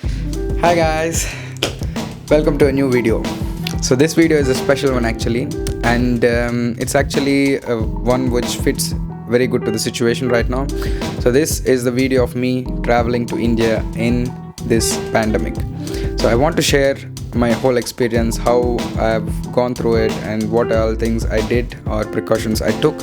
Hi guys, welcome to a new video. So this video is a special one actually, and it's actually one which fits very good to the situation right now. So this is the video of me traveling to India in this pandemic. So I want to share my whole experience, how I've gone through it, and what all things I did or precautions I took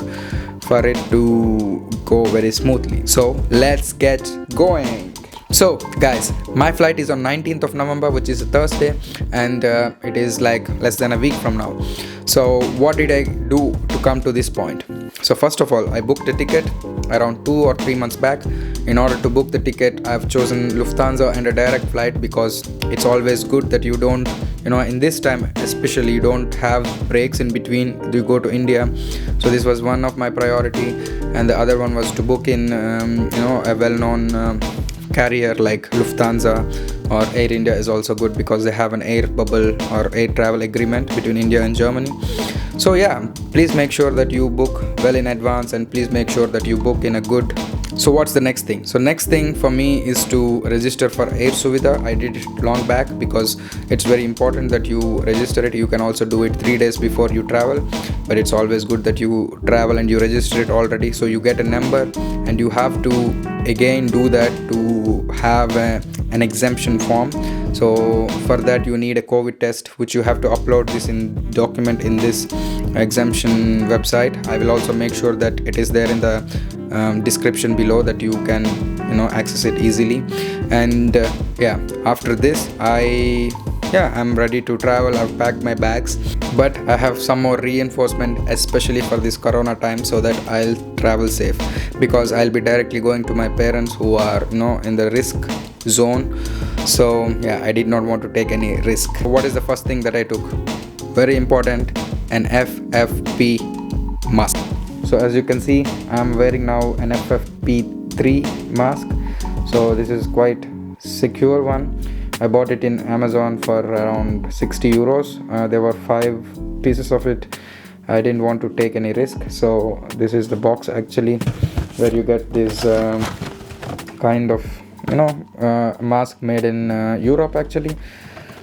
for it to go very smoothly. So let's get going. So guys, my flight is on 19th of November, which is a Thursday, and it is like less than a week from now. So what did I do to come to this point? So first of all, I booked a ticket around 2 or 3 months back. In order to book the ticket, I've chosen Lufthansa and a direct flight because it's always good that you don't, in this time especially, you don't have breaks in between you go to India. So this was one of my priority, and the other one was to book in a well-known carrier like Lufthansa or Air India is also good because they have an air bubble or air travel agreement between India and Germany. So yeah, please make sure that you book well in advance, and please make sure that you book in a good. So what's the next thing? So next thing for me is to register for Air Suvidha. I did it long back because it's very important that you register it. You can also do it 3 days before you travel, but it's always good that you travel and you register it already, so you get a number, and you have to again do that to have an exemption form. So for that you need a COVID test, which you have to upload this in document in this exemption website. I will also make sure that it is there in the description below, that you can access it easily. And after this I'm ready to travel. I've packed my bags, but I have some more reinforcement, especially for this corona time, so that I'll travel safe, because I'll be directly going to my parents who are in the risk zone. So I did not want to take any risk. What is the first thing that I took? Very important, an FFP mask. So as you can see, I'm wearing now an FFP3 mask. So this is quite secure one. I bought it in Amazon for around 60 euros. There were 5 pieces of it. I didn't want to take any risk. So this is the box actually, where you get this kind of mask made in Europe actually,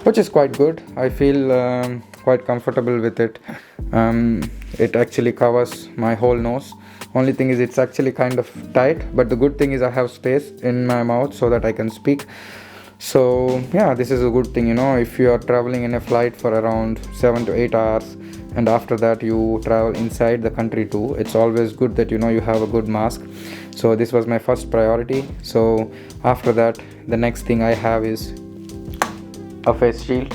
which is quite good. I feel quite comfortable with it. It actually covers my whole nose. Only thing is it's actually kind of tight, but the good thing is I have space in my mouth so that I can speak. So this is a good thing, if you are traveling in a flight for around 7 to 8 hours, and after that you travel inside the country too, it's always good that you have a good mask. So this was my first priority. So after that, the next thing I have is a face shield.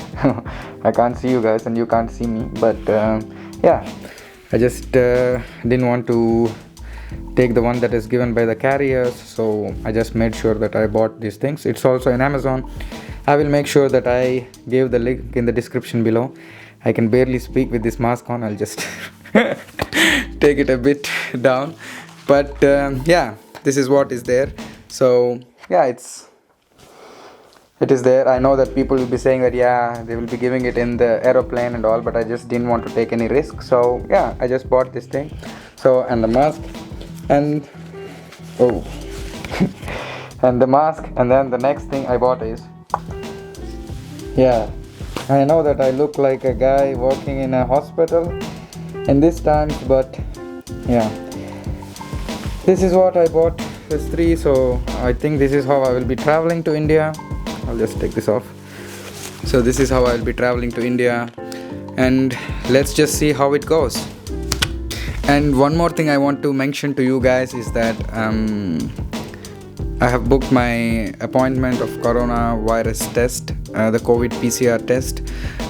I can't see you guys and you can't see me, but I just didn't want to take the one that is given by the carriers, so I just made sure that I bought these things. It's also in Amazon. I will make sure that I gave the link in the description below. I can barely speak with this mask on. I'll just take it a bit down, but this is what is there. So it is there. I know that people will be saying that they will be giving it in the aeroplane and all, but I just didn't want to take any risk. So I just bought this thing. So, and the mask, and and the mask, and then the next thing I bought is I know that I look like a guy working in a hospital in this time, but this is what I bought, this 3. So I think this is how I will be traveling to India. I'll just take this off. So this is how I'll be traveling to India, and let's just see how it goes. And one more thing I want to mention to you guys is that I have booked my appointment of coronavirus test, the COVID PCR test.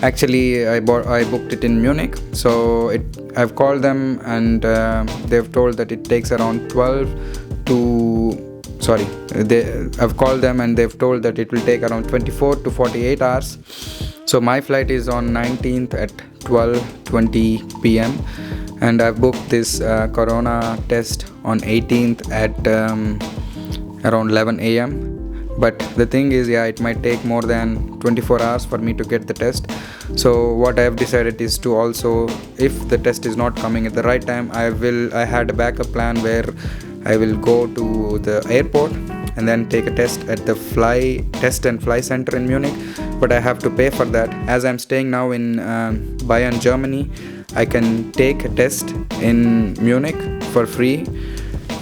Actually, I booked it in Munich. So I've called them, and they've told that it takes around I've called them and they've told that it will take around 24 to 48 hours. So my flight is on 19th at 12:20 p.m. and I've booked this corona test on 18th at around 11 a.m. But the thing is, it might take more than 24 hours for me to get the test. So what I have decided is to also, if the test is not coming at the right time, I had a backup plan where I will go to the airport and then take a test at the test and fly center in Munich, but I have to pay for that. As I'm staying now in Bayern, Germany, I can take a test in Munich for free,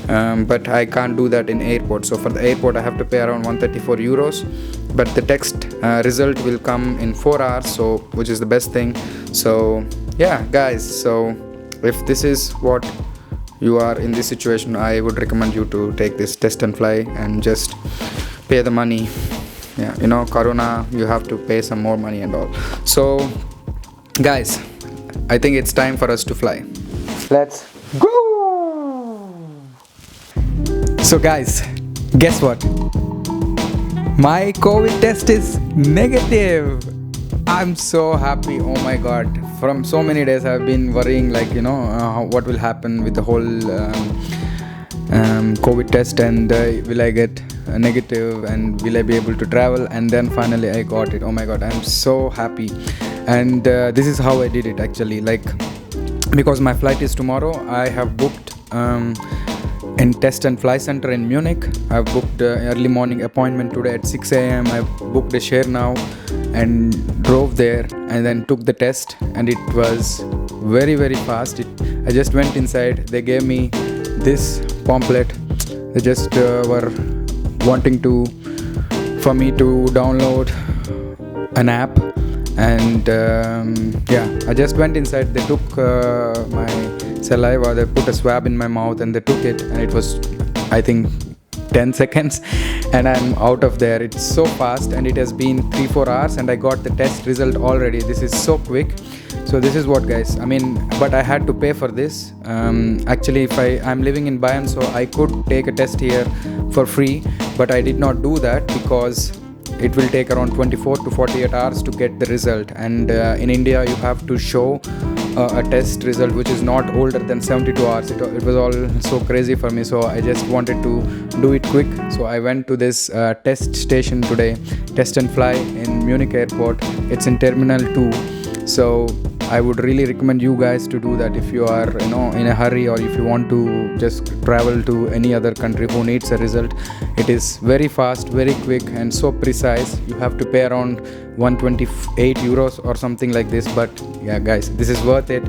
but I can't do that in airport. So for the airport I have to pay around 134 euros, but the test result will come in 4 hours, so which is the best thing. So yeah guys, so if this is what you are in this situation, I would recommend you to take this test and fly and just pay the money. Yeah, you know, corona, you have to pay some more money and all. So guys, I think it's time for us to fly. Let's go. So guys, guess what? My COVID test is negative. I'm so happy. Oh my god, from so many days I've been worrying, like, you know, what will happen with the whole COVID test, and will I get negative, and will I be able to travel? And then finally I got it. Oh my god, I'm so happy. And this is how I did it actually, like, because my flight is tomorrow, I have booked in test and fly center in Munich. I've booked early morning appointment today at 6 a.m. I booked a share now and drove there, and then took the test, and it was very fast. I just went inside, they gave me this pamphlet. They just were wanting for me to download an app, and yeah, I just went inside. They took my saliva, they put a swab in my mouth, and they took it, and it was, I think, 10 seconds, and I'm out of there. It's so fast, and it has been 3-4 hours, and I got the test result already. This is so quick. So this is what, guys, I mean, but I had to pay for this. Actually, if I'm living in Bayern, so I could take a test here for free, but I did not do that because it will take around 24 to 48 hours to get the result, and in India you have to show a test result which is not older than 72 hours. It was all so crazy for me, so I just wanted to do it quick. So I went to this test station today, test and fly in Munich airport. It's in Terminal 2. So I would really recommend you guys to do that if you are, you know, in a hurry, or if you want to just travel to any other country who needs a result. It is very fast, very quick, and so precise. You have to pay around 128 euros or something like this, but yeah guys, this is worth it,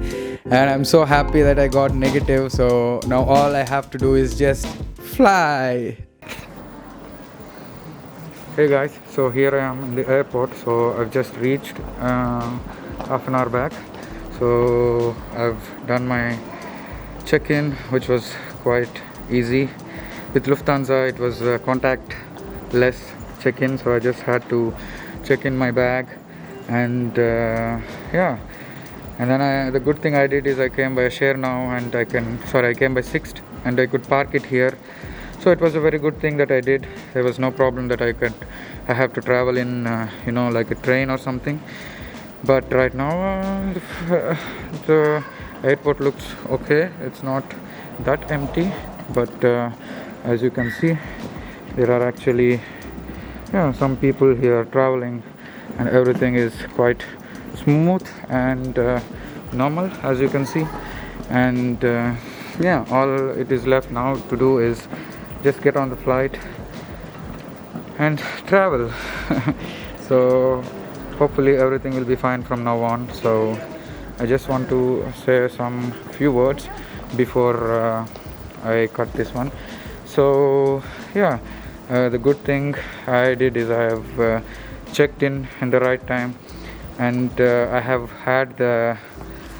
and I'm so happy that I got negative. So now all I have to do is just fly. Hey guys, so here I am in the airport. So I've just reached half an hour back. So I've done my check-in, which was quite easy. With Lufthansa it was contactless check-in, so I just had to check in my bag, and yeah, and then the good thing I did is I came by a share now, and I came by Sixt, and I could park it here. So it was a very good thing that I did. There was no problem that I have to travel in you know, like a train or something. But right now the airport looks okay. It's not that empty, but as you can see, there are actually some people here traveling, and everything is quite smooth and normal, as you can see. And yeah, all it is left now to do is just get on the flight and travel. So hopefully everything will be fine from now on. So I just want to say some few words before I cut this one. So yeah, the good thing I did is I have checked in the right time, and I have had the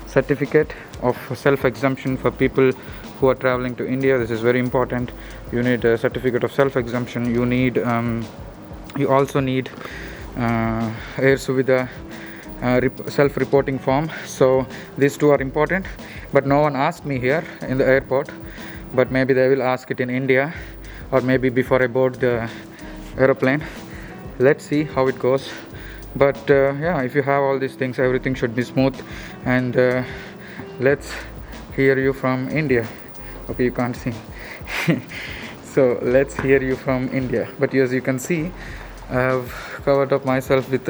certificate of self-exemption for people who are traveling to India. This is very important. You need a certificate of self-exemption. You also need Air Suvidha self-reporting form. So these two are important, but no one asked me here in the airport, but maybe they will ask it in India, or maybe before I board the aeroplane. Let's see how it goes. But yeah, if you have all these things, everything should be smooth. And let's hear you from India. Okay, you can't see. So let's hear you from India. But as you can see, I have covered up myself with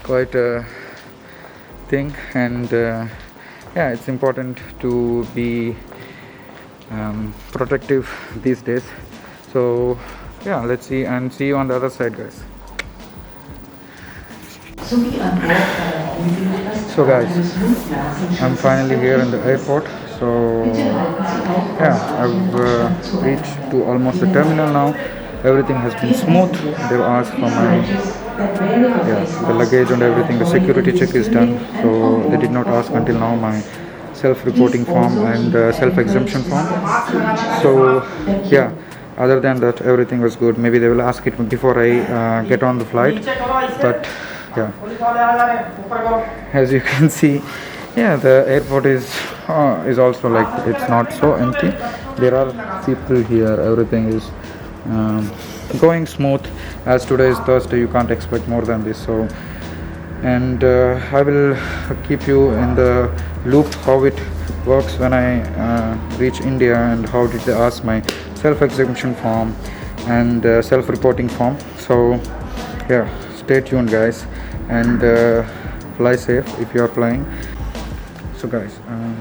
quite a thing, and yeah, it's important to be protective these days. So yeah, let's see and see you on the other side, guys. So guys, I'm finally here in the airport. So yeah, I've reached to almost the terminal now. Everything has been smooth. They've asked for my the luggage and everything. The security check is done. So they did not ask until now my self-reporting form and self-exemption form. So yeah, other than that, everything was good. Maybe they will ask it before I get on the flight, but yeah, as you can see, yeah, the airport is also like, it's not so empty. There are people here. Everything is going smooth. As today is Thursday, you can't expect more than this. So, and I will keep you in the loop how it works when I reach India, and how did they ask my self-exemption form and self-reporting form. So yeah, stay tuned, guys, and fly safe if you are flying. So guys,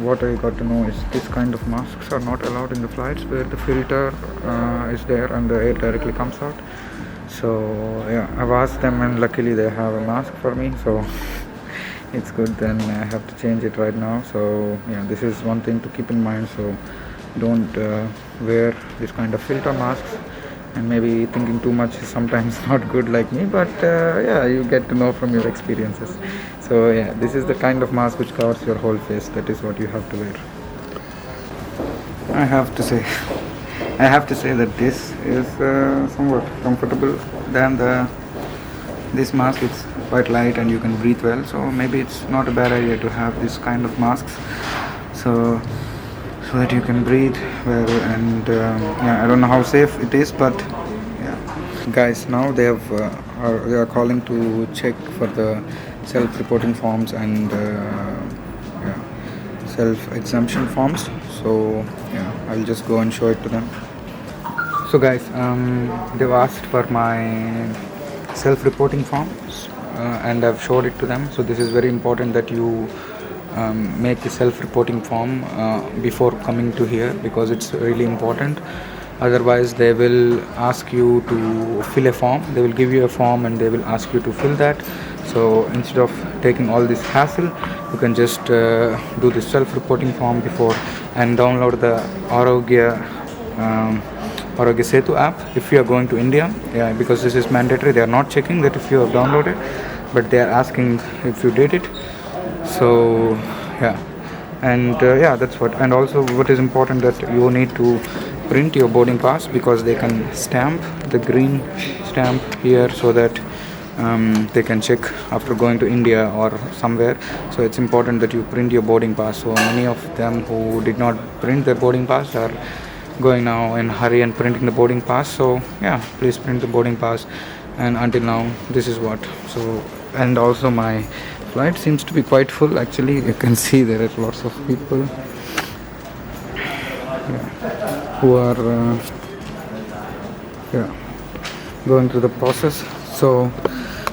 what I got to know is this kind of masks are not allowed in the flights where the filter is there and the air directly comes out. So yeah, I've asked them, and luckily they have a mask for me, so it's good. Then I have to change it right now. So yeah, this is one thing to keep in mind. So don't wear this kind of filter masks, and maybe thinking too much is sometimes not good like me, but yeah, you get to know from your experiences. So yeah, this is the kind of mask which covers your whole face. That is what you have to wear. I have to say that this is somewhat comfortable than this mask. It's quite light and you can breathe well, so maybe it's not a bad idea to have this kind of masks, so that you can breathe well. And yeah, I don't know how safe it is, but yeah, guys, now they are calling to check for the self-reporting forms and yeah, self-exemption forms. So yeah, I'll just go and show it to them. So guys, they've asked for my self-reporting forms and I've showed it to them. So this is very important that you make the self-reporting form before coming to here, because it's really important. Otherwise they will ask you to fill a form. They will give you a form and they will ask you to fill that. So instead of taking all this hassle, you can just do the self-reporting form before and download the Arogya Setu app if you are going to India. Yeah, because this is mandatory. They are not checking that if you have downloaded, but they are asking if you did it. So yeah, and yeah, that's what. And also what is important, that you need to print your boarding pass, because they can stamp the green stamp here, so that they can check after going to India or somewhere. So it's important that you print your boarding pass. So many of them who did not print their boarding pass are going now in hurry and printing the boarding pass. So yeah, please print the boarding pass. And until now, this is what. So, and also my flight seems to be quite full. Actually, you can see there are lots of people who are going through the process. So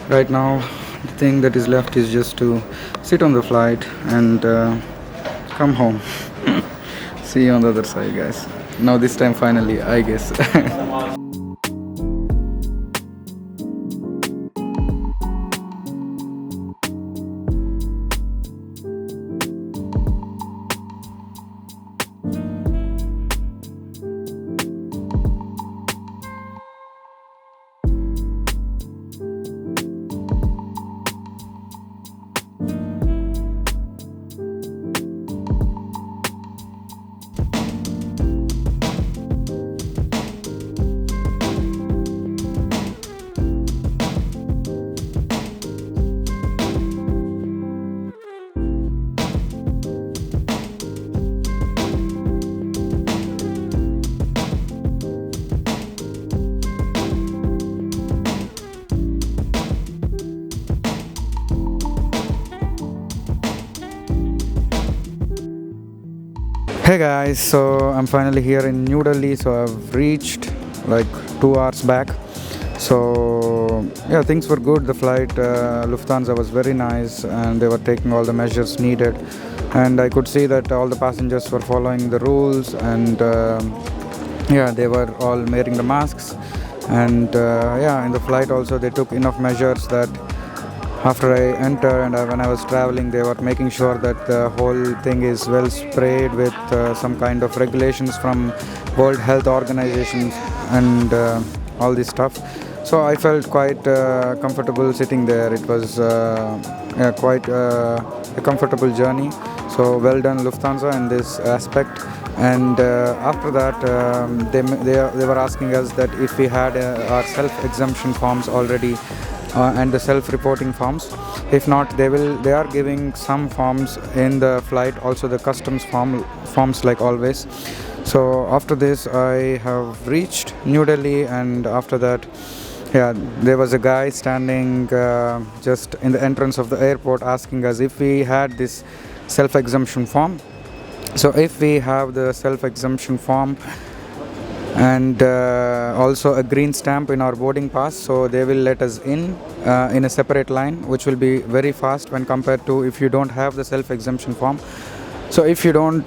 right now, the thing that is left is just to sit on the flight and come home. See you on the other side, guys. Now this time finally, I guess. Hey guys, so I'm finally here in New Delhi. So I've reached like 2 hours back. So yeah, things were good. The flight Lufthansa was very nice, and they were taking all the measures needed, and I could see that all the passengers were following the rules, and yeah, they were all wearing the masks, And yeah, in the flight also they took enough measures that after I enter and when I was traveling, they were making sure that the whole thing is well sprayed with some kind of regulations from World Health Organizations and all this stuff. So I felt quite comfortable sitting there. It was yeah, quite a comfortable journey. So well done Lufthansa in this aspect. And after that, they were asking us that if we had our self-exemption forms already and the self-reporting forms. If not, they are giving some forms in the flight, also the customs forms like always. So after this, I have reached New Delhi, and after that, yeah, there was a guy standing just in the entrance of the airport asking us if we had this self-exemption form. So if we have the self-exemption form and also a green stamp in our boarding pass, so they will let us in a separate line, which will be very fast when compared to if you don't have the self-exemption form. So if you don't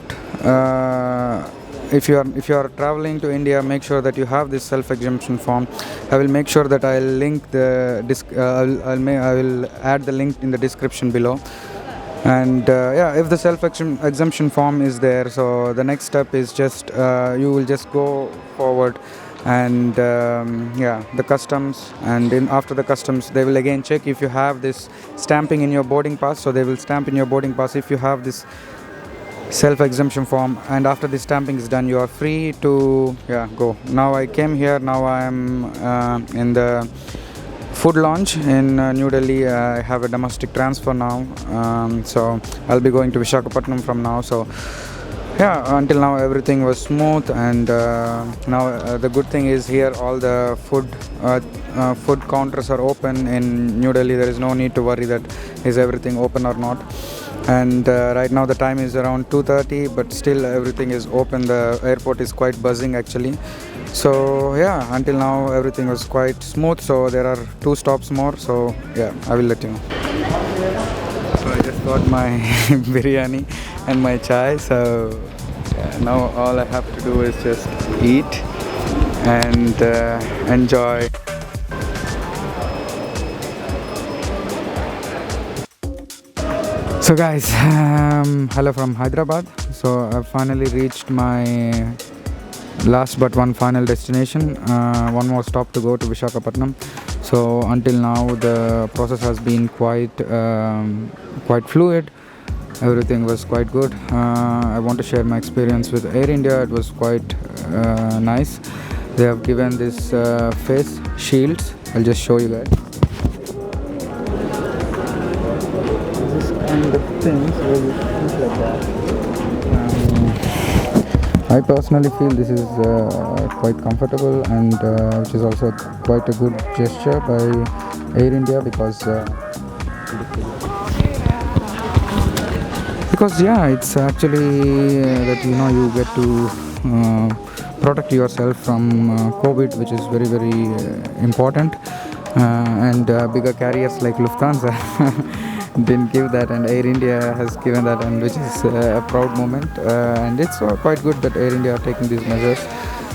if you are traveling to India, make sure that you have this self-exemption form. I will make sure that I'll link the I will add the link in the description below. And yeah, if the self-exemption form is there, so the next step is just you will just go forward and yeah, the customs, and after the customs they will again check if you have this stamping in your boarding pass. So they will stamp in your boarding pass if you have this self-exemption form, and after the stamping is done, you are free to go. Now I came here, now I am in the food launch in New Delhi. I have a domestic transfer now, so I'll be going to Visakhapatnam from now. So yeah, until now everything was smooth, and now the good thing is here all the food counters are open in New Delhi. There is no need to worry that is everything open or not. And right now the time is around 2:30, but still everything is open. The airport is quite buzzing actually. So yeah, until now everything was quite smooth. So there are 2 stops more, so yeah, I will let you know. So I just got my biryani and my chai. So yeah, now all I have to do is just eat and enjoy. So guys, hello from Hyderabad. So I finally reached my last but one final destination. One more stop to go to Visakhapatnam. So until now the process has been quite fluid. Everything was quite good. I want to share my experience with Air India. It was quite nice. They have given this face shields. I'll just show you guys. Kind of things like that. I personally feel this is quite comfortable, and which is also quite a good gesture by Air India, because yeah, it's actually that you get to protect yourself from COVID, which is very important, and bigger carriers like Lufthansa didn't give that, and Air India has given that, and which is a proud moment, and it's quite good that Air India are taking these measures.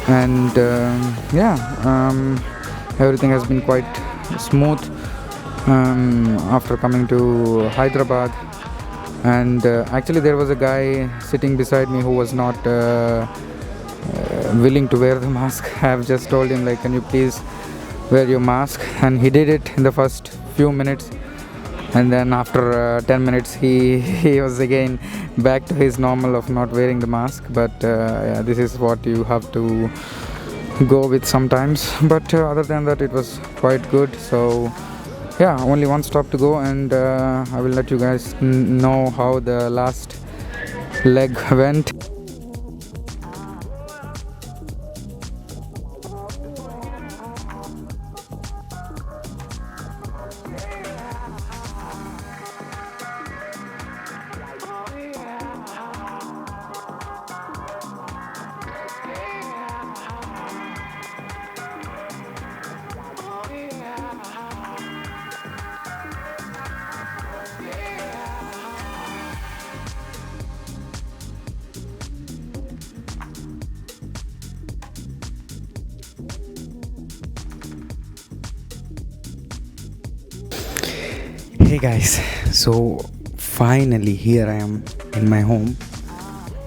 And yeah, everything has been quite smooth after coming to Hyderabad. And actually there was a guy sitting beside me who was not willing to wear the mask. I have just told him, like, can you please wear your mask, and he did it in the first few minutes. And then after 10 minutes he was again back to his normal of not wearing the mask. But yeah, this is what you have to go with sometimes. But other than that, it was quite good. So yeah, only one stop to go, and I will let you guys know how the last leg went. Hey guys, so finally here I am in my home,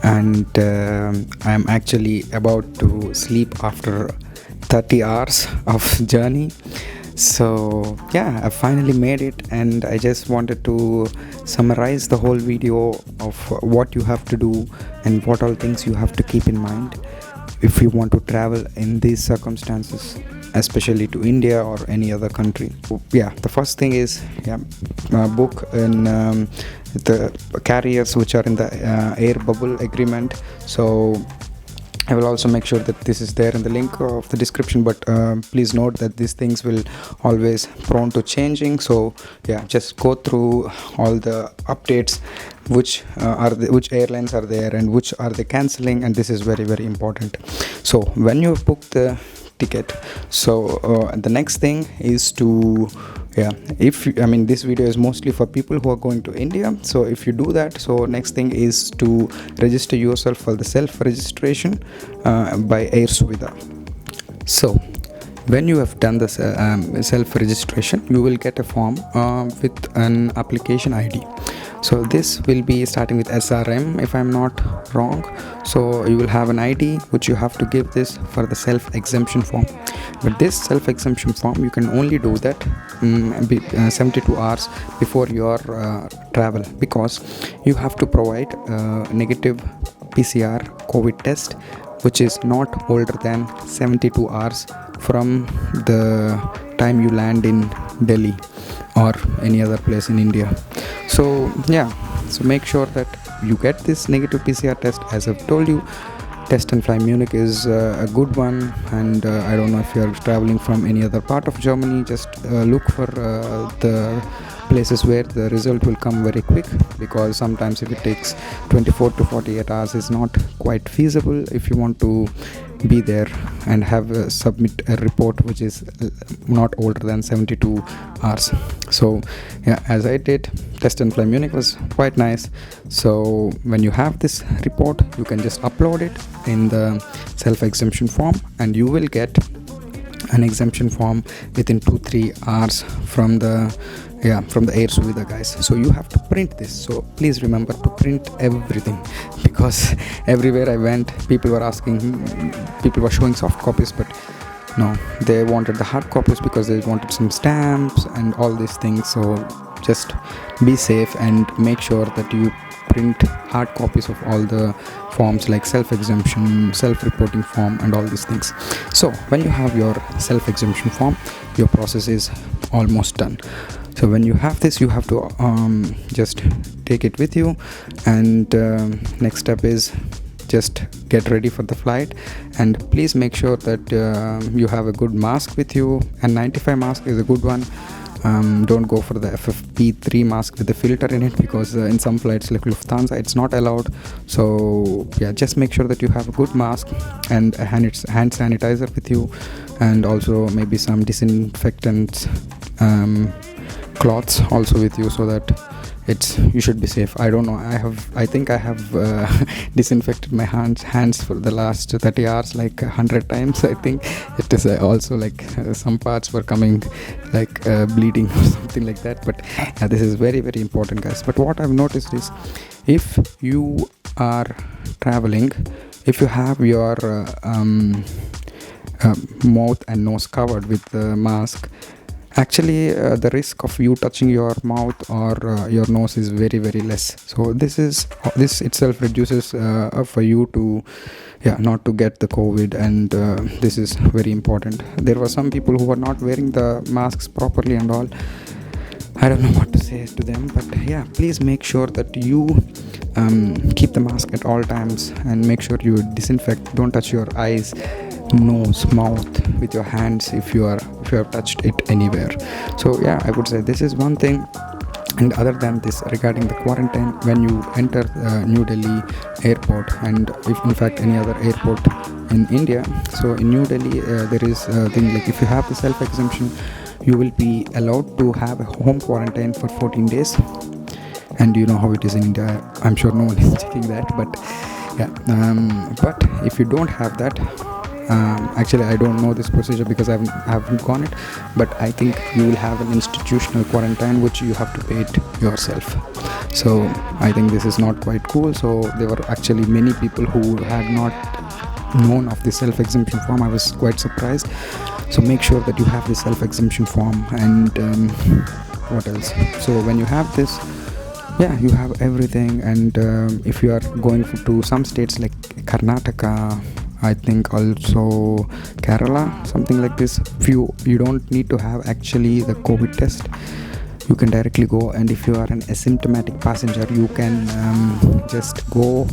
and I am actually about to sleep after 30 hours of journey. So yeah, I finally made it, and I just wanted to summarize the whole video of what you have to do and what all things you have to keep in mind if you want to travel in these circumstances, especially to India or any other country. Yeah, the first thing is book in the carriers which are in the air bubble agreement. So I will also make sure that this is there in the link of the description, but please note that these things will always prone to changing. So yeah, just go through all the updates, which which airlines are there and which are they canceling, and this is very, very important. So when you book the ticket, so the next thing is to this video is mostly for people who are going to India. So if you do that, so next thing is to register yourself for the self registration by Air Suvidha. So when you have done this self registration, you will get a form with an application ID. So this will be starting with SRM if I'm not wrong. So you will have an ID which you have to give this for the self exemption form. But this self exemption form, you can only do that 72 hours before your travel, because you have to provide negative PCR COVID test which is not older than 72 hours from the time you land in Delhi or any other place in India. So yeah, so make sure that you get this negative PCR test. As I've told you, Test and Fly Munich is a good one, and I don't know if you're traveling from any other part of Germany, just look for the places where the result will come very quick, because sometimes if it takes 24 to 48 hours is not quite feasible if you want to be there and have submit a report which is not older than 72 hours. So yeah, as I did, Test and Fly Munich was quite nice. So when you have this report, you can just upload it in the self exemption form, and you will get an exemption form within 2-3 hours from the Air Suvidha guys. So you have to print this, so please remember to print everything, because everywhere I went, people were showing soft copies, but no, they wanted the hard copies because they wanted some stamps and all these things. So just be safe and make sure that you print hard copies of all the forms like self-exemption, self-reporting form, and all these things. So when you have your self-exemption form, your process is almost done. So when you have this, you have to just take it with you, and next step is just get ready for the flight, and please make sure that you have a good mask with you. And 95 mask is a good one. Don't go for the FFP3 mask with the filter in it, because in some flights like Lufthansa it's not allowed. So yeah, just make sure that you have a good mask and a hand sanitizer with you, and also maybe some disinfectant cloths also with you, so that you should be safe. I don't know, I think I have disinfected my hands for the last 30 hours like 100 times. I think it is also like some parts were coming like bleeding or something like that. But this is very, very important guys. But what I've noticed is, if you are traveling, if you have your mouth and nose covered with the mask, actually the risk of you touching your mouth or your nose is very, very less. So this itself reduces for you to not to get the COVID, and this is very important. There were some people who were not wearing the masks properly and all. I don't know what to say to them, but yeah, please make sure that you keep the mask at all times, and make sure you disinfect. Don't touch your eyes, nose, mouth with your hands if you have touched it anywhere. So yeah, I would say this is one thing. And other than this, regarding the quarantine, when you enter New Delhi airport, and if in fact any other airport in India, so in New Delhi there is a thing like, if you have the self exemption, you will be allowed to have a home quarantine for 14 days. And you know how it is in India, I'm sure no one is checking that, but yeah, but if you don't have that, Actually, I don't know this procedure because I haven't gone it, but I think you will have an institutional quarantine which you have to pay it yourself. So I think this is not quite cool. So there were actually many people who had not known of the self-exemption form. I was quite surprised. So make sure that you have the self-exemption form. And what else? So when you have this, yeah, you have everything. And if you are going to some states like Karnataka, I think also Kerala, something like this, you don't need to have actually the COVID test. You can directly go, and if you are an asymptomatic passenger, you can just go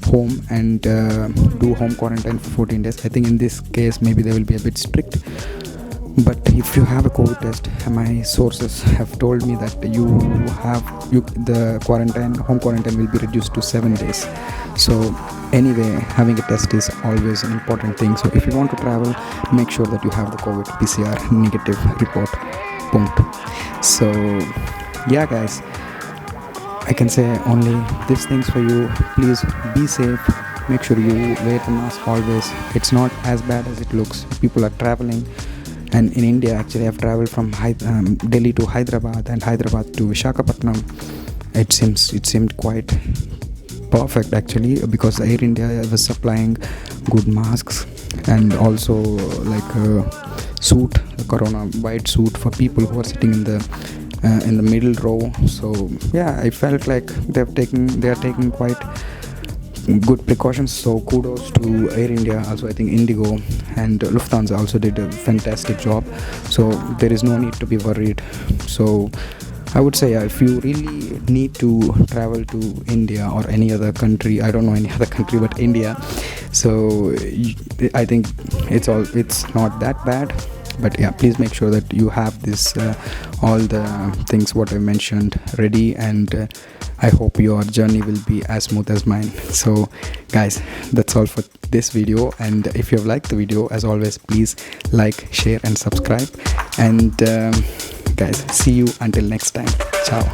home and do home quarantine for 14 days. I think in this case maybe they will be a bit strict, but if you have a COVID test, my sources have told me that the home quarantine will be reduced to 7 days. So anyway, having a test is always an important thing. So if you want to travel, make sure that you have the COVID PCR negative report. Punkt. So yeah guys, I can say only these things for you. Please be safe. Make sure you wear the mask always. It's not as bad as it looks. People are traveling, and in India actually I've traveled from Delhi to Hyderabad and Hyderabad to Visakhapatnam. It seemed quite perfect actually, because Air India was supplying good masks and also like a suit, a corona white suit for people who are sitting in the middle row. So yeah, I felt like they are taking quite good precautions. So kudos to Air India, also I think Indigo and Lufthansa also did a fantastic job. So there is no need to be worried. So I would say if you really need to travel to India or any other country, I don't know any other country but India, so I think it's not that bad. But yeah, please make sure that you have this all the things what I mentioned ready, and I hope your journey will be as smooth as mine. So guys, that's all for this video, and if you have liked the video, as always, please like, share and subscribe. And guys, see you until next time. Ciao.